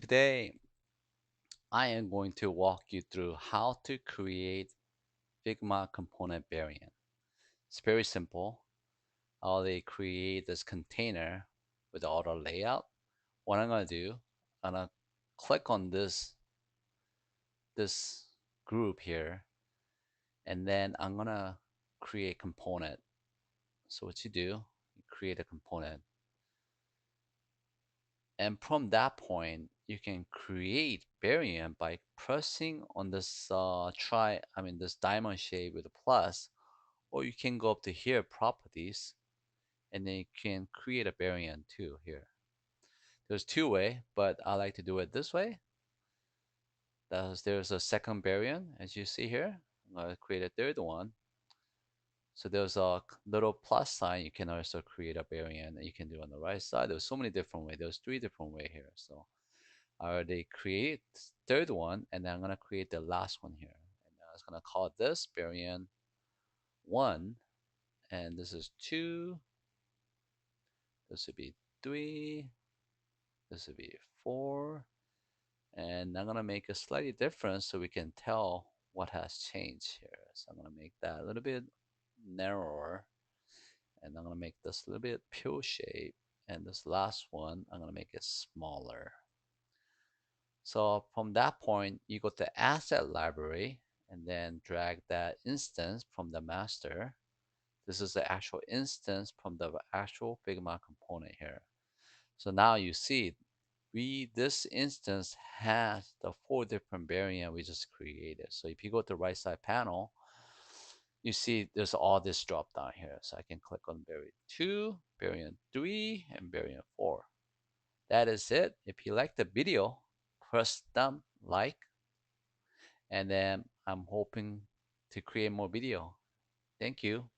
Today, I am going to walk you through how to create Figma component variant. It's very simple. I already create this container with the auto layout. What I'm gonna do, I'm gonna click on this group here, and then I'm gonna create component. So what you do, you create a component, and from that point, you can create variant by pressing on this this diamond shape with a plus, or you can go up to here, properties, and then you can create a variant too here. There's two way, but I like to do it this way. There's a second variant, as you see here. I'm gonna create a third one. So there's a little plus sign. You can also create a variant, and you can do on the right side. There's so many different ways. There's three different way here. So I already create third one, and then I'm gonna create the last one here. And I was gonna call this variant one, and this is two. This would be three. This would be four. And I'm gonna make it slightly different so we can tell what has changed here. So I'm gonna make that a little bit narrower, and I'm gonna make this a little bit pill shape. And this last one, I'm gonna make it smaller. So from that point, you go to asset library and then drag that instance from the master. This is the actual instance from the actual Figma component here. So now you see this instance has the four different variant we just created. So if you go to the right side panel, you see there's all this drop down here. So I can click on variant 2, variant 3, and variant 4. That is it. If you like the video, press thumb like, and then I'm hoping to create more video. Thank you.